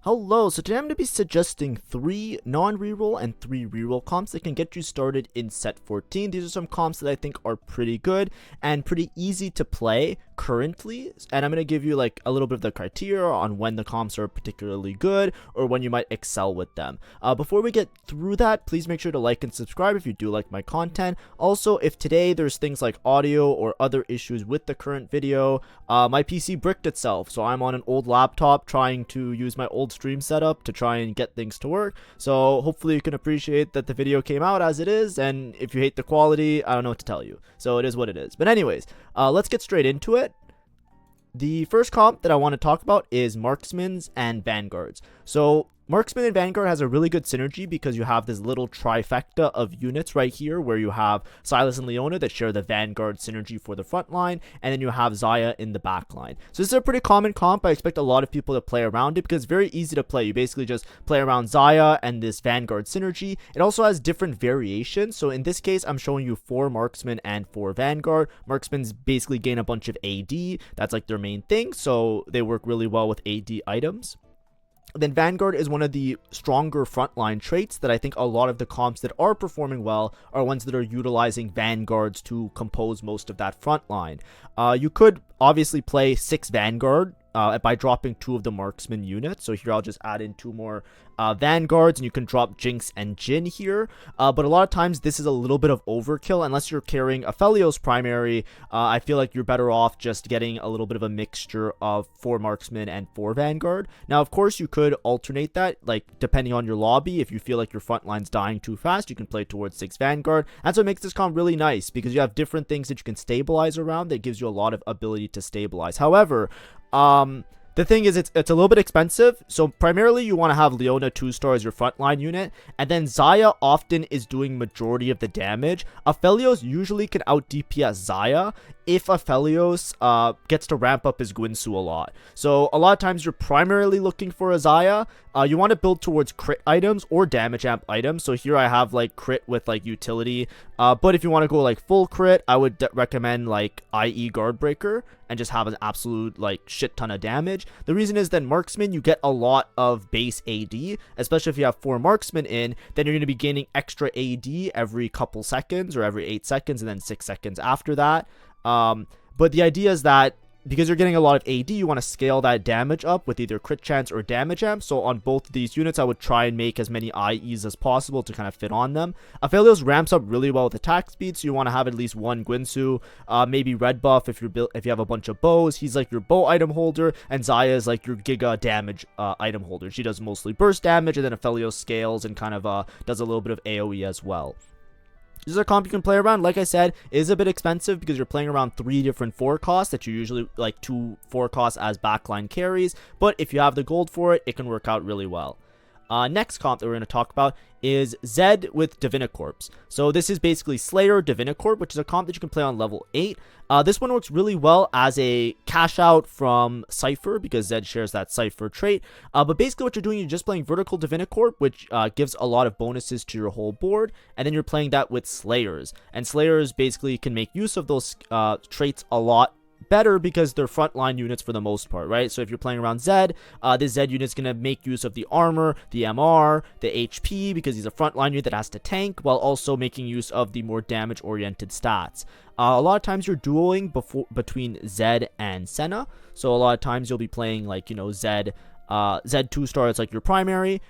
Hello, so today I'm going to be suggesting 3 non-reroll and 3 reroll comps that can get you started in set 14. These are some comps that I think are pretty good and pretty easy to play currently, and I'm going to give you like a little bit of the criteria on when the comps are particularly good or when you might excel with them. Before we get through that, please make sure to like and subscribe if you do like my content. Also, if today there's things like audio or other issues with the current video, my PC bricked itself, so I'm on an old laptop trying to use my old stream setup to try and get things to work. So hopefully you can appreciate that the video came out as it is, and if you hate the quality, I don't know what to tell you. So it is what it is. But anyways, let's get straight into it. The first comp that I want to talk about is Marksmans and Vanguards. So Marksman and Vanguard has a really good synergy because you have this little trifecta of units right here where you have Silas and Leona that share the Vanguard synergy for the front line, and then you have Xayah in the back line. So this is a pretty common comp. I expect a lot of people to play around it because it's very easy to play. You basically just play around Xayah and this Vanguard synergy. It also has different variations. So in this case, I'm showing you 4 Marksman and 4 Vanguard. Marksmans basically gain a bunch of AD. That's like their main thing. So they work really well with AD items. Then Vanguard is one of the stronger frontline traits that I think a lot of the comps that are performing well are ones that are utilizing Vanguards to compose most of that frontline. You could obviously play 6 Vanguard by dropping 2 of the Marksman units. So here I'll just add in 2 more Vanguards, and you can drop Jinx and Jhin here. But a lot of times this is a little bit of overkill. Unless you're carrying Aphelios primary, I feel like you're better off just getting a little bit of a mixture of 4 Marksman and 4 Vanguard. Now, of course, you could alternate that, like depending on your lobby. If you feel like your front line's dying too fast, you can play towards 6 Vanguard. That's what makes this comp really nice, because you have different things that you can stabilize around that gives you a lot of ability to stabilize. However, the thing is, it's a little bit expensive, so primarily you want to have Leona 2-star as your frontline unit, and then Xayah often is doing majority of the damage. Aphelios usually can out DPS Xayah if Aphelios gets to ramp up his Guinsoo a lot. So a lot of times you're primarily looking for a Xayah. You want to build towards crit items or damage amp items. So here I have like crit with like utility, but if you want to go like full crit, I would recommend like IE Guard Breaker and just have an absolute like shit ton of damage. The reason is that Marksman, you get a lot of base AD, especially if you have 4 Marksman in, then you're going to be gaining extra AD every couple seconds or every 8 seconds and then 6 seconds after that. But the idea is that because you're getting a lot of AD, you want to scale that damage up with either crit chance or damage amp. So on both of these units, I would try and make as many IEs as possible to kind of fit on them. Aphelios ramps up really well with attack speed, so you want to have at least 1 Guinsoo, maybe red buff if you have a bunch of bows. He's like your bow item holder, and Xayah is like your giga damage item holder. She does mostly burst damage, and then Aphelios scales and kind of does a little bit of AoE as well. This is a comp you can play around. Like I said, it is a bit expensive because you're playing around 3 different 4 costs that you usually like 2 4 costs as backline carries. But if you have the gold for it, it can work out really well. Next comp that we're going to talk about is Zed with divinercorp. So this is basically Slayer divinercorp, which is a comp that you can play on level 8. This one works really well as a cash out from Cypher because Zed shares that Cypher trait. But basically what you're doing, you're just playing vertical divinercorp, which gives a lot of bonuses to your whole board. And then you're playing that with Slayers. And Slayers basically can make use of those traits a lot better because they're frontline units for the most part, right? So if you're playing around Zed, this Zed unit is going to make use of the armor, the MR, the HP, because he's a frontline unit that has to tank, while also making use of the more damage-oriented stats. A lot of times you're dueling between Zed and Senna, so a lot of times you'll be playing like, you know, Zed 2-star, it's like your primary.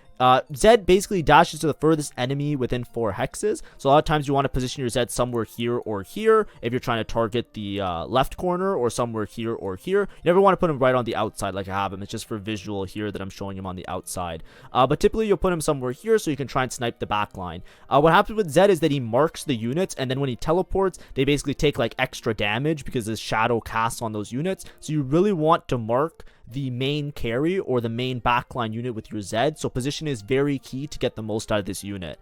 Zed basically dashes to the furthest enemy within 4 hexes. So a lot of times you want to position your Zed somewhere here or here if you're trying to target the left corner, or somewhere here or here. You never want to put him right on the outside like I have him. It's just for visual here that I'm showing him on the outside. But typically you'll put him somewhere here so you can try and snipe the back line. What happens with Zed is that he marks the units, and then when he teleports, they basically take like extra damage because his shadow casts on those units. So you really want to mark the main carry or the main backline unit with your Zed, so position is very key to get the most out of this unit.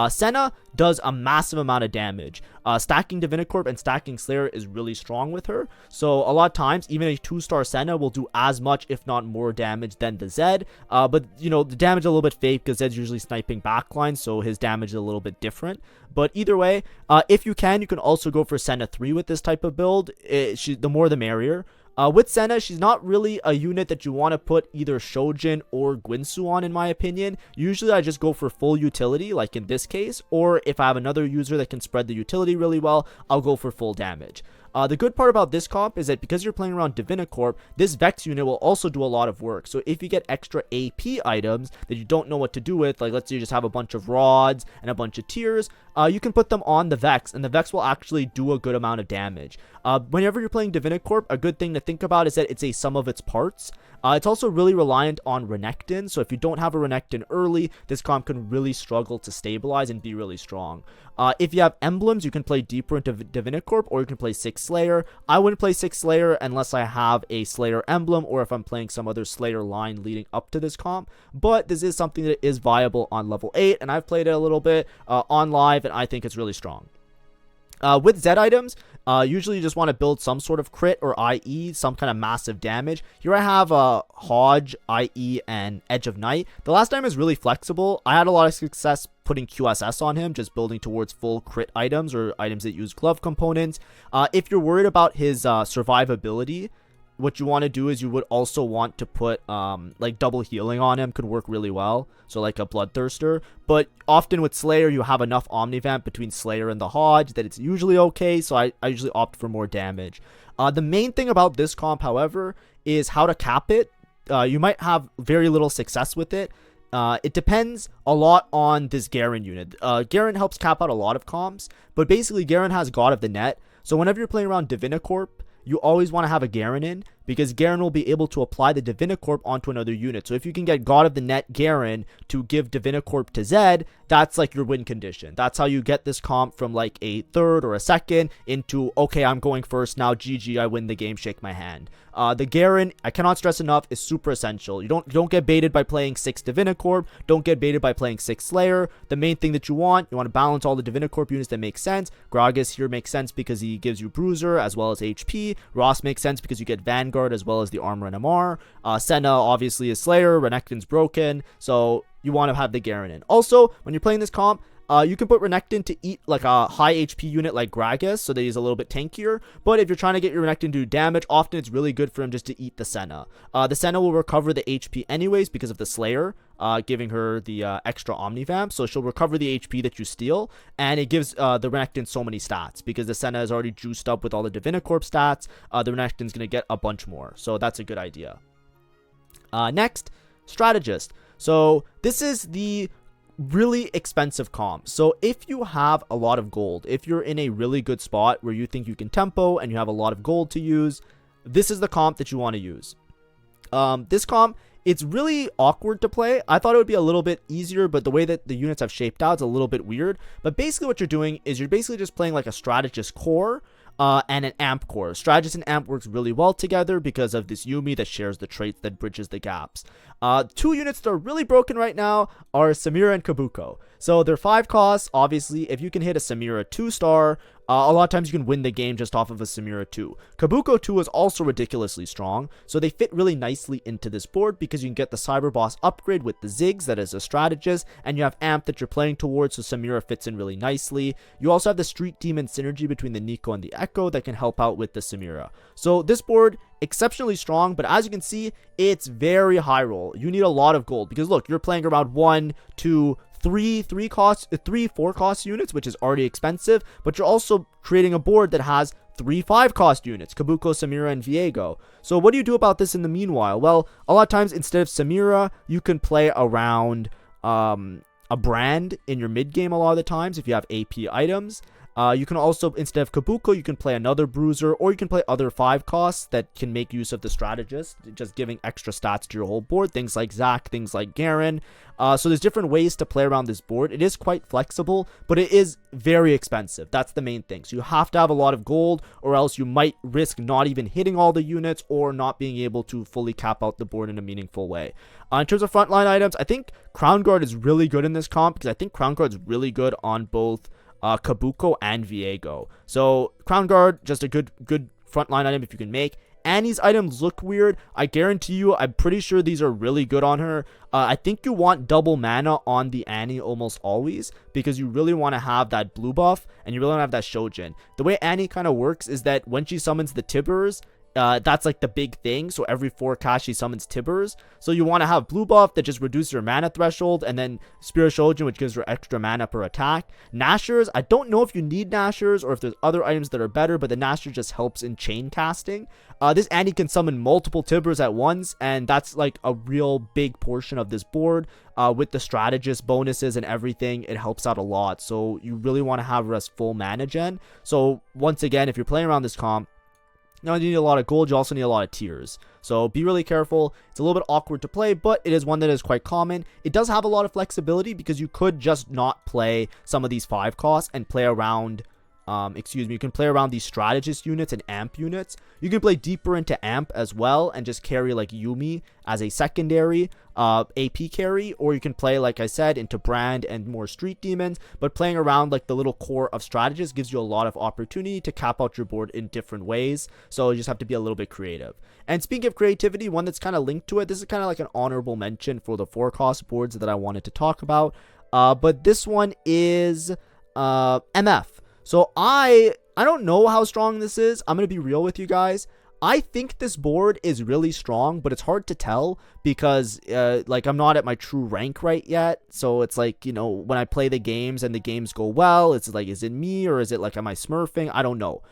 Senna does a massive amount of damage. Stacking divinercorp and stacking Slayer is really strong with her, so a lot of times even a 2-star Senna will do as much if not more damage than the Zed. But you know, the damage is a little bit fake because Zed's usually sniping backline, so his damage is a little bit different. But either way, if you can also go for Senna 3 with this type of build. The more the merrier. With Senna, she's not really a unit that you want to put either Shojin or Guinsu on, in my opinion. Usually I just go for full utility, like in this case, or if I have another user that can spread the utility really well, I'll go for full damage. The good part about this comp is that because you're playing around Divinercorp, this Vex unit will also do a lot of work. So if you get extra AP items that you don't know what to do with, like let's say you just have a bunch of rods and a bunch of tiers, you can put them on the Vex, and the Vex will actually do a good amount of damage. Whenever you're playing Divinercorp, a good thing to think about is that it's a sum of its parts. It's also really reliant on Renekton, so if you don't have a Renekton early, this comp can really struggle to stabilize and be really strong. If you have emblems, you can play deeper into Divinercorp, or you can play 6 Slayer. I wouldn't play 6 Slayer unless I have a Slayer emblem, or if I'm playing some other Slayer line leading up to this comp, but this is something that is viable on level 8, and I've played it a little bit on live, and I think it's really strong. With Z items, usually you just want to build some sort of crit or IE, some kind of massive damage. Here I have Hodge, IE, and Edge of Night. The last time is really flexible. I had a lot of success putting QSS on him, just building towards full crit items or items that use glove components. If you're worried about his survivability, what you want to do is you would also want to put like double healing on him. Could work really well, so like a Bloodthirster. But often with Slayer, you have enough Omnivamp between Slayer and the Hodge that it's usually okay, so I usually opt for more damage. The main thing about this comp, however, is how to cap it. You might have very little success with it. It depends a lot on this Garen unit. Garen helps cap out a lot of comps, but basically Garen has God of the Net, so whenever you're playing around Divinercorp, you always want to have a Garen in, because Garen will be able to apply the Divinercorp onto another unit. So if you can get God of the Net Garen to give Divinercorp to Zed, that's like your win condition. That's how you get this comp from like a third or a second into, okay, I'm going first now, GG, I win the game, shake my hand. The Garen, I cannot stress enough, is super essential. You don't get baited by playing 6 Divinercorp, don't get baited by playing 6 Slayer. The main thing that you want to balance all the Divinercorp units that make sense. Gragas here makes sense because he gives you Bruiser as well as HP. Ross makes sense because you get Vanguard as well as the Armor and MR. Senna obviously is Slayer, Renekton's broken, so you want to have the Garen in. Also, when you're playing this comp, you can put Renekton to eat like a high HP unit like Gragas, so that he's a little bit tankier. But if you're trying to get your Renekton to do damage, often it's really good for him just to eat the Senna. The Senna will recover the HP anyways because of the Slayer, giving her the extra Omnivamp, so she'll recover the HP that you steal, and it gives the Renekton so many stats, because the Senna is already juiced up with all the Divinercorp stats. The Renekton's going to get a bunch more, so that's a good idea. Next, Strategist. So this is the really expensive comp. So if you have a lot of gold, if you're in a really good spot where you think you can tempo and you have a lot of gold to use, this is the comp that you want to use. This comp, it's really awkward to play. I thought it would be a little bit easier, but the way that the units have shaped out is a little bit weird. But basically what you're doing is you're basically just playing like a Strategist core and an Amp core. Strategist and Amp works really well together because of this Yumi that shares the traits that bridges the gaps. Two units that are really broken right now are Samira and Kabuko. So they're 5 costs. Obviously, if you can hit a Samira 2-star, a lot of times you can win the game just off of a Samira 2. Kabuko 2 is also ridiculously strong, so they fit really nicely into this board because you can get the Cyber Boss upgrade with the Ziggs, that is a Strategist, and you have Amp that you're playing towards, so Samira fits in really nicely. You also have the Street Demon synergy between the Nico and the Echo that can help out with the Samira. So this board, exceptionally strong, but as you can see, it's very high roll. You need a lot of gold because look, you're playing around 1, 2, 3 4-cost units, which is already expensive, but you're also creating a board that has 3 5-cost units, Kabuko, Samira, and Veigar. So what do you do about this in the meanwhile? Well, a lot of times instead of Samira, you can play around a brand in your mid game a lot of the times if you have AP items. You can also, instead of Kabuko, you can play another Bruiser, or you can play other 5 costs that can make use of the Strategist, just giving extra stats to your whole board, things like Zac, things like Garen. So there's different ways to play around this board. It is quite flexible, but it is very expensive. That's the main thing. So you have to have a lot of gold, or else you might risk not even hitting all the units, or not being able to fully cap out the board in a meaningful way. In terms of frontline items, I think Crown Guard is really good in this comp, because I think Crown Guard is really good on both Kabuko and Veigar. So Crown Guard, just a good frontline item if you can make. Annie's items look weird. I guarantee you, I'm pretty sure these are really good on her. I think you want double mana on the Annie almost always, because you really want to have that blue buff, and you really want to have that Shojin. The way Annie kind of works is that when she summons the Tibbers, That's like the big thing. So every 4 cast she summons Tibbers. So you want to have blue buff that just reduces your mana threshold, and then Spirit Shojin, which gives her extra mana per attack. Nashers, I don't know if you need Nashers or if there's other items that are better, but the Nasher just helps in chain casting. This Annie can summon multiple Tibbers at once, and that's like a real big portion of this board. With the strategist bonuses and everything, it helps out a lot. So you really want to have her as full mana gen. So once again, if you're playing around this comp, you need a lot of gold, you also need a lot of tiers. So be really careful. It's a little bit awkward to play, but it is one that is quite common. It does have a lot of flexibility because you could just not play some of these 5 costs and play around, you can play around these strategist units and amp units. You can play deeper into amp as well and just carry like Yumi as a secondary AP carry, or you can play, like I said, into Brand and more street demons. But playing around like the little core of strategists gives you a lot of opportunity to cap out your board in different ways. So you just have to be a little bit creative. And speaking of creativity, one that's kind of linked to it, this is kind of like an honorable mention for the 4 cost boards that I wanted to talk about. But this one is MF. So I don't know how strong this is. I'm going to be real with you guys. I think this board is really strong, but it's hard to tell because like I'm not at my true rank right yet. So it's like, when I play the games and the games go well, it's like, is it me or is it like, am I smurfing? I don't know.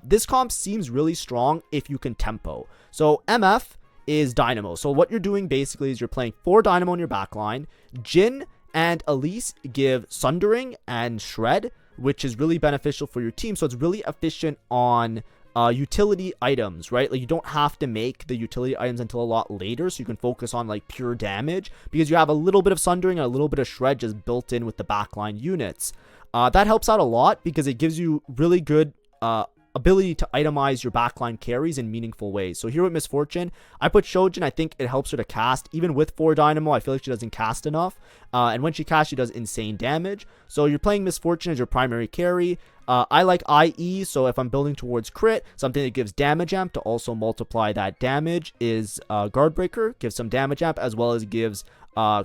This comp seems really strong if you can tempo. So MF is Dynamo. So what you're doing basically is you're playing 4 Dynamo in your backline. Jin and Elise give Sundering and Shred, which is really beneficial for your team. So it's really efficient on utility items, right? Like you don't have to make the utility items until a lot later, so you can focus on like pure damage because you have a little bit of Sundering and a little bit of Shred just built in with the backline units. That helps out a lot because it gives you really good ability to itemize your backline carries in meaningful ways. So here with Misfortune, I put Shojin. I think it helps her to cast. Even with 4 Dynamo, I feel like she doesn't cast enough. And when she casts, she does insane damage. So you're playing Misfortune as your primary carry. I like IE, so if I'm building towards crit, something that gives damage amp to also multiply that damage is Guardbreaker. Gives some damage amp as well as gives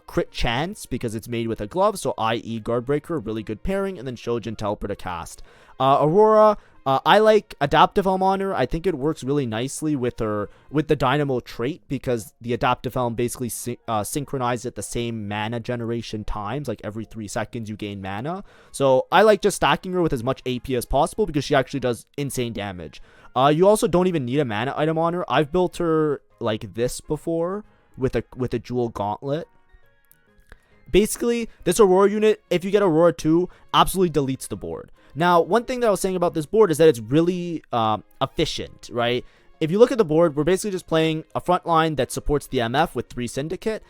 crit chance because it's made with a glove. So IE Guardbreaker, really good pairing. And then Shojin to help her to cast. Aurora, I like Adaptive Helm on her. I think it works really nicely with the Dynamo trait because the Adaptive Helm basically synchronizes at the same mana generation times. Like every 3 seconds you gain mana. So I like just stacking her with as much AP as possible because she actually does insane damage. You also don't even need a mana item on her. I've built her like this before with a Jewel Gauntlet. Basically, this Aurora unit, if you get Aurora 2, absolutely deletes the board. Now, one thing that I was saying about this board is that it's really efficient, right? If you look at the board, we're basically just playing a front line that supports the MF with 3 Syndicate.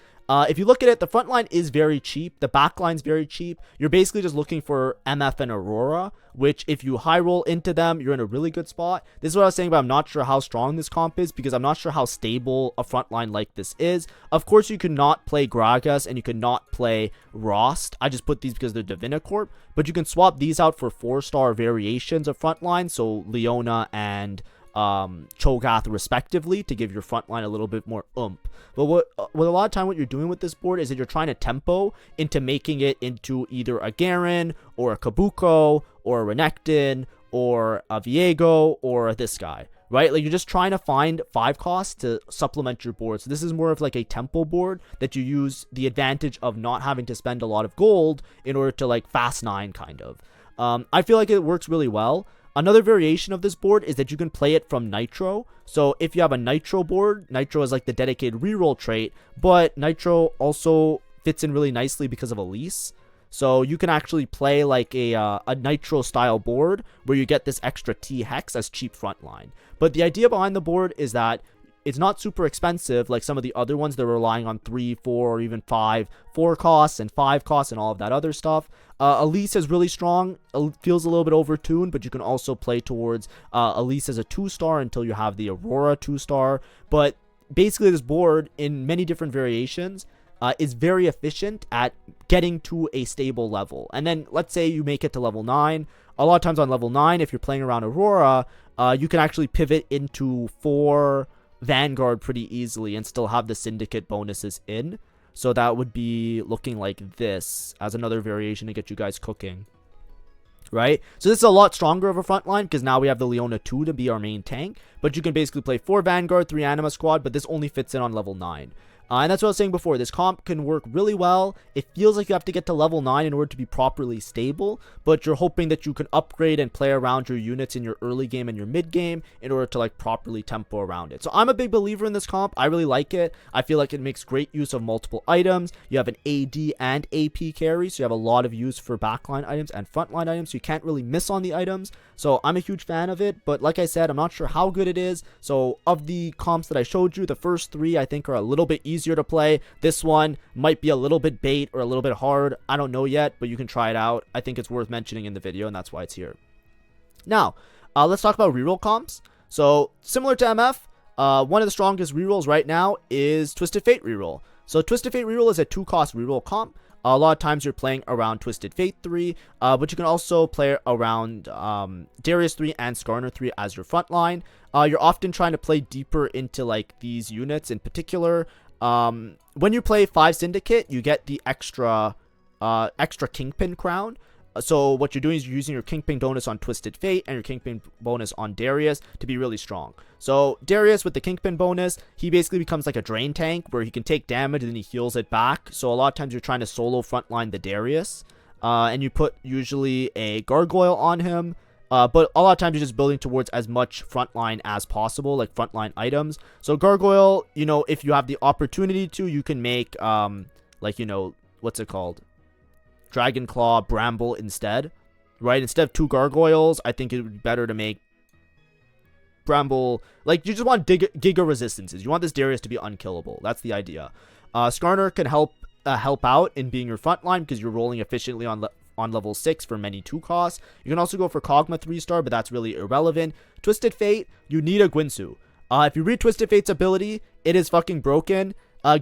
If you look at it, the front line is very cheap. The back line's very cheap. You're basically just looking for MF and Aurora, which if you high roll into them, you're in a really good spot. This is what I was saying, but I'm not sure how strong this comp is because I'm not sure how stable a front line like this is. Of course, you could not play Gragas and you could not play Rost. I just put these because they're divinercorp, but you can swap these out for 4-star variations of front line. So Leona and Cho'Gath respectively to give your front line a little bit more oomph. But what a lot of time what you're doing with this board is that you're trying to tempo into making it into either a Garen or a Kabuko or a Renekton or a Viego or this guy, right? Like you're just trying to find 5 costs to supplement your board. So this is more of like a tempo board that you use the advantage of not having to spend a lot of gold in order to like fast 9 kind of. I feel like it works really well. Another variation of this board is that you can play it from Nitro. So if you have a Nitro board, Nitro is like the dedicated reroll trait, but Nitro also fits in really nicely because of Elise. So you can actually play like a Nitro style board where you get this extra T hex as cheap frontline. But the idea behind the board is that it's not super expensive like some of the other ones that are relying on 3, 4, or even 5, 4 costs and 5 costs and all of that other stuff. Elise is really strong. Feels a little bit overtuned, but you can also play towards Elise as a 2-star until you have the Aurora 2-star. But basically this board in many different variations is very efficient at getting to a stable level. And then let's say you make it to level 9. A lot of times on level 9, if you're playing around Aurora, you can actually pivot into 4 Vanguard pretty easily and still have the Syndicate bonuses in. So that would be looking like this as another variation to get you guys cooking. right? So this is a lot stronger of a front line because now we have the Leona 2 to be our main tank. But you can basically play 4 Vanguard, 3 Anima Squad, but this only fits in on level 9. And that's what I was saying before. This comp can work really well. It feels like you have to get to level 9 in order to be properly stable, but you're hoping that you can upgrade and play around your units in your early game and your mid game in order to like properly tempo around it. So I'm a big believer in this comp. I really like it. I feel like it makes great use of multiple items. You have an AD and AP carry, so you have a lot of use for backline items and frontline items, so you can't really miss on the items. So I'm a huge fan of it, but like I said, I'm not sure how good it is. So of the comps that I showed you, the first 3 I think are a little bit easier to play. This one might be a little bit bait or a little bit hard. I don't know yet, but you can try it out. I think it's worth mentioning in the video, and that's why it's here. Now, let's talk about reroll comps. So similar to MF, one of the strongest rerolls right now is Twisted Fate reroll. So Twisted Fate reroll is a 2-cost reroll comp. A lot of times you're playing around Twisted Fate 3, but you can also play around Darius 3 and Skarner 3 as your front line. You're often trying to play deeper into like these units in particular. When you play 5 Syndicate, you get the extra Kingpin crown. So what you're doing is you're using your Kingpin bonus on Twisted Fate and your Kingpin bonus on Darius to be really strong. So Darius with the Kingpin bonus, he basically becomes like a drain tank where he can take damage and then he heals it back. So a lot of times you're trying to solo frontline the Darius. And you put usually a Gargoyle on him. But a lot of times you're just building towards as much frontline as possible, like frontline items. So Gargoyle, you know, if you have the opportunity to, you can make, like, you know, what's it called? Dragon Claw, Bramble instead, right? Instead of 2 Gargoyles, I think it would be better to make Bramble, like, you just want Giga resistances. You want this Darius to be unkillable. That's the idea. Skarner can help out in being your frontline because you're rolling efficiently on level 6 for many 2 costs. You can also go for Kog'Maw 3-star, but that's really irrelevant. Twisted Fate, you need a Guinsoo. If you read Twisted Fate's ability, it is fucking broken.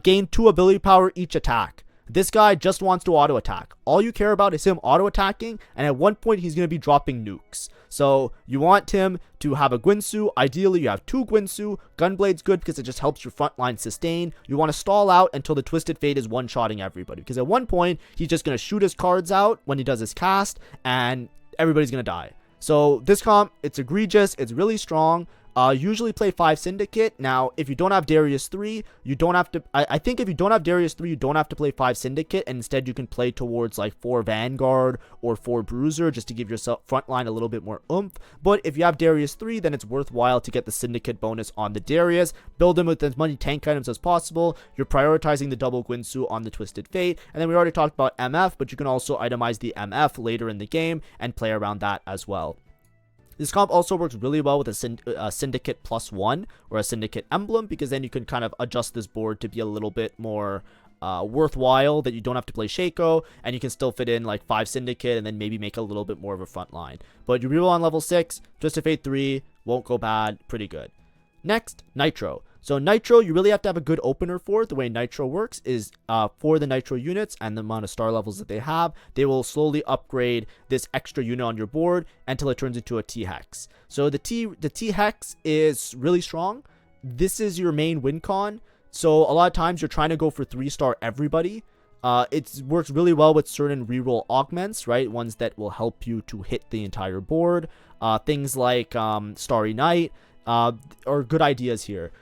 Gain 2 ability power each attack. This guy just wants to auto attack. All you care about is him auto attacking, and at one point he's going to be dropping nukes. So you want him to have a Guinsoo. Ideally you have 2 Guinsoo. Gunblade's good because it just helps your front line sustain. You want to stall out until the Twisted Fate is one-shotting everybody, because at one point he's just going to shoot his cards out when he does his cast, and everybody's going to die. So this comp, it's egregious, it's really strong. Usually play 5 Syndicate. Now, if you don't have Darius 3, you don't have to, I think if you don't have Darius 3, you don't have to play 5 Syndicate, and instead you can play towards like 4 Vanguard or 4 Bruiser just to give yourself frontline a little bit more oomph. But if you have Darius 3, then it's worthwhile to get the Syndicate bonus on the Darius, build him with as many tank items as possible. You're prioritizing the double Guinsoo on the Twisted Fate, and then we already talked about MF, but you can also itemize the MF later in the game and play around that as well. This comp also works really well with a Syndicate +1 or a Syndicate emblem, because then you can kind of adjust this board to be a little bit more worthwhile, that you don't have to play Shaco, and you can still fit in like 5 Syndicate and then maybe make a little bit more of a front line. But you reroll on level 6, Twisted Fate 3, won't go bad, pretty good. Next, Nitro. So Nitro, you really have to have a good opener for it. The way Nitro works is for the Nitro units and the amount of star levels that they have, they will slowly upgrade this extra unit on your board until it turns into a T-Hex. So the T-Hex is really strong. This is your main win con. So a lot of times you're trying to go for 3-star everybody. It works really well with certain reroll augments, right? Ones that will help you to hit the entire board. Things like Starry Night are good ideas here.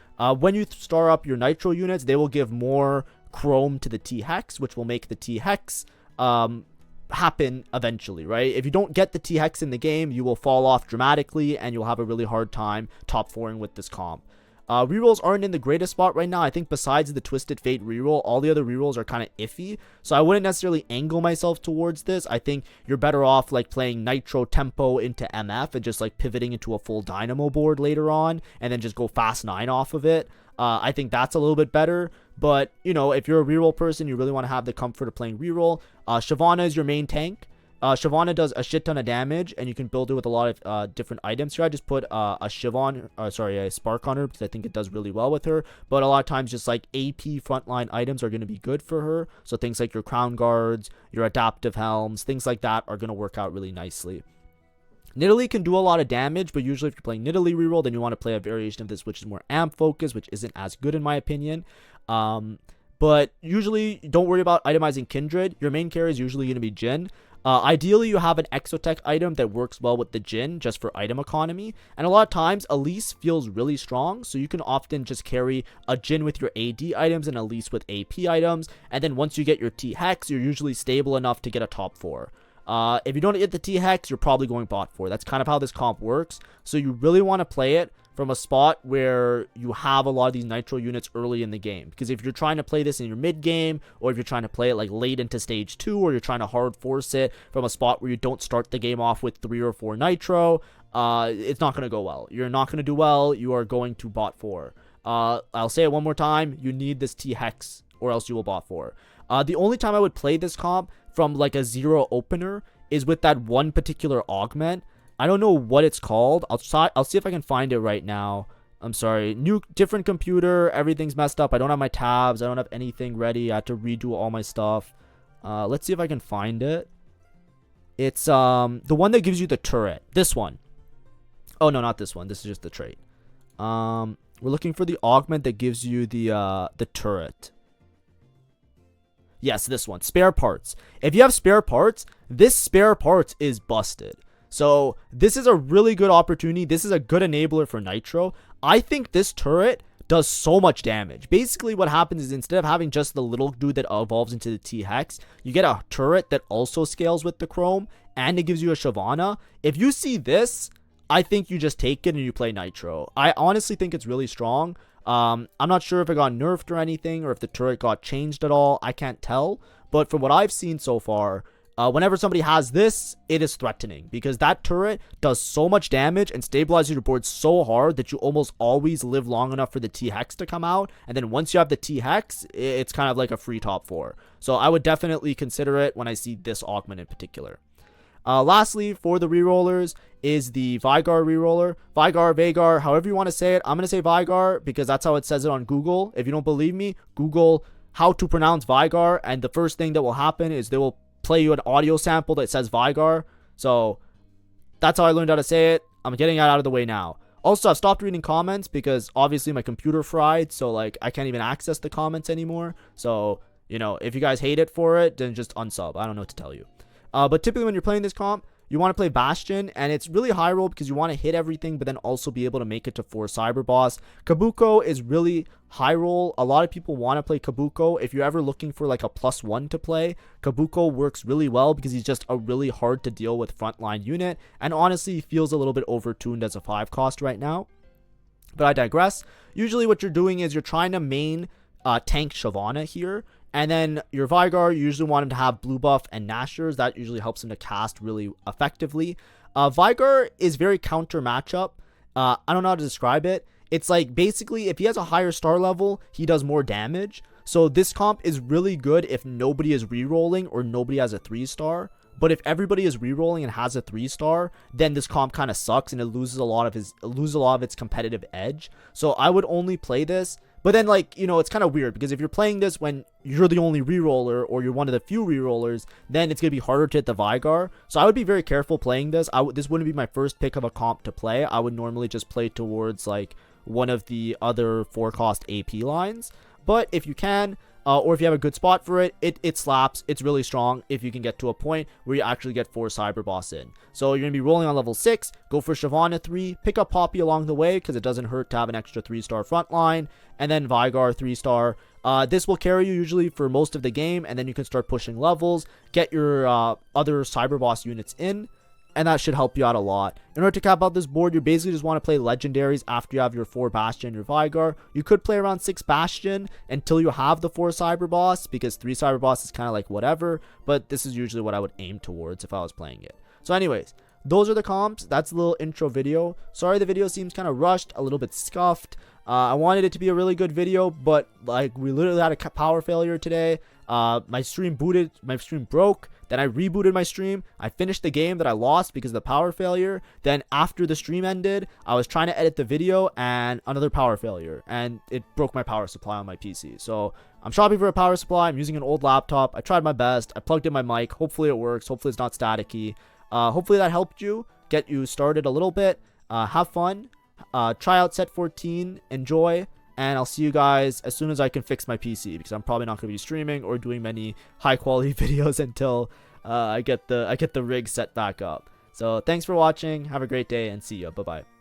When you star up your Nitro units, they will give more Chrome to the T-Hex, which will make the T-Hex happen eventually, right? If you don't get the T-Hex in the game, you will fall off dramatically, and you'll have a really hard time top 4ing with this comp. Rerolls aren't in the greatest spot right now. I think besides the Twisted Fate reroll, all the other rerolls are kind of iffy. So I wouldn't necessarily angle myself towards this. I think you're better off like playing Nitro tempo into MF and just like pivoting into a full Dynamo board later on, and then just go fast 9 off of it. I think that's a little bit better. But, you know, if you're a reroll person, you really want to have the comfort of playing reroll. Shyvana is your main tank. Shyvana does a shit ton of damage, and you can build it with a lot of different items. Here I just put a Spark on her because I think it does really well with her. But a lot of times just like AP frontline items are going to be good for her. So things like your Crown Guards, your Adaptive Helms, things like that are going to work out really nicely. Nidalee can do a lot of damage, but usually if you're playing Nidalee reroll, then you want to play a variation of this which is more amp focused, which isn't as good in my opinion. But usually don't worry about itemizing Kindred. Your main carry is usually going to be Jhin. Ideally, you have an exotech item that works well with the Jin just for item economy. And a lot of times, Elise feels really strong. So you can often just carry a Jin with your AD items and Elise with AP items. And then once you get your T-Hex, you're usually stable enough to get a top 4. If you don't get the T-Hex, you're probably going bot 4. That's kind of how this comp works. So you really want to play it from a spot where you have a lot of these Nitro units early in the game. Because if you're trying to play this in your mid game, or if you're trying to play it like late into stage 2, or you're trying to hard force it from a spot where you don't start the game off with 3 or 4 Nitro, it's not going to go well. You're not going to do well. You are going to bot 4. I'll say it one more time. You need this T-Hex or else you will bot 4. The only time I would play this comp from like a 0 opener is with that one particular augment. I don't know what it's called. I'll see if I can find it right now. I'm sorry. Different computer. Everything's messed up. I don't have my tabs. I don't have anything ready. I had to redo all my stuff. Let's see if I can find it. It's the one that gives you the turret. This one. Oh no, not this one. This is just the trait. We're looking for the augment that gives you the turret. Yes, this one. Spare parts. If you have spare parts, this spare parts is busted. So this is a really good opportunity. This is a good enabler for Nitro. I think this turret does so much damage. Basically what happens is instead of having just the little dude that evolves into the T-Hex, you get a turret that also scales with the Chrome, and it gives you a Shyvana. If you see this, I think you just take it and you play Nitro. I honestly think it's really strong. I'm not sure if it got nerfed or anything, or if the turret got changed at all. I can't tell. But from what I've seen so far, whenever somebody has this, it is threatening, because that turret does so much damage and stabilizes your board so hard that you almost always live long enough for the T-Hex to come out. And then once you have the T-Hex, it's kind of like a free top 4. So I would definitely consider it when I see this augment in particular. Lastly, for the rerollers is the Veigar reroller. Veigar, however you want to say it. I'm going to say Veigar because that's how it says it on Google. If you don't believe me, Google how to pronounce Veigar, and the first thing that will happen is they will play you an audio sample that says Veigar. So that's how I learned how to say it. I'm getting it out of the way now. Also, I've stopped reading comments because obviously my computer fried, so like I can't even access the comments anymore. So, you know, if you guys hate it for it, then just unsub. I don't know what to tell you. But typically when you're playing this comp, you want to play Bastion, and it's really high roll because you want to hit everything, but then also be able to make it to 4 Cyber Boss. Kabuko is really high roll. A lot of people want to play Kabuko. If you're ever looking for like a +1 to play, Kabuko works really well because he's just a really hard to deal with frontline unit, and honestly, he feels a little bit overtuned as a 5 cost right now. But I digress. Usually what you're doing is you're trying to main tank Shyvana here. And then your Veigar, you usually want him to have blue buff and Nashers. That usually helps him to cast really effectively. Veigar is very counter matchup. I don't know how to describe it. It's like basically if he has a higher star level, he does more damage. So this comp is really good if nobody is rerolling or nobody has a 3-star. But if everybody is rerolling and has a 3-star, then this comp kind of sucks and it loses a lot of its competitive edge. So I would only play this. But then, like, you know, it's kind of weird because if you're playing this when you're the only reroller or you're one of the few rerollers, then it's going to be harder to hit the Veigar. So I would be very careful playing this. This wouldn't be my first pick of a comp to play. I would normally just play towards, like, one of the other 4-cost AP lines. But if you can, or if you have a good spot for it, it slaps. It's really strong if you can get to a point where you actually get 4 Cyber Boss in. So you're going to be rolling on level 6, go for Shyvana 3, pick up Poppy along the way because it doesn't hurt to have an extra 3-star front line, and then Veigar 3-star. This will carry you usually for most of the game, and then you can start pushing levels, get your other Cyber Boss units in, and that should help you out a lot. In order to cap out this board, you basically just want to play legendaries after you have your 4 Bastion and your Veigar. You could play around 6 Bastion until you have the 4 Cyber Boss, because 3 Cyber Boss is kind of like whatever, but this is usually what I would aim towards if I was playing it. So anyways, those are the comps. That's a little intro video. Sorry the video seems kind of rushed, a little bit scuffed. I wanted it to be a really good video, but like we literally had a power failure today. My stream broke. Then I rebooted my stream. I finished the game that I lost because of the power failure. Then after the stream ended, I was trying to edit the video and another power failure. And it broke my power supply on my PC. So I'm shopping for a power supply. I'm using an old laptop. I tried my best. I plugged in my mic. Hopefully it works. Hopefully it's not staticky. Hopefully that helped you. Get you started a little bit. Have fun. Try out set 14. Enjoy. And I'll see you guys as soon as I can fix my PC, because I'm probably not going to be streaming or doing many high quality videos until I get the rig set back up. So thanks for watching. Have a great day and see ya. Bye bye.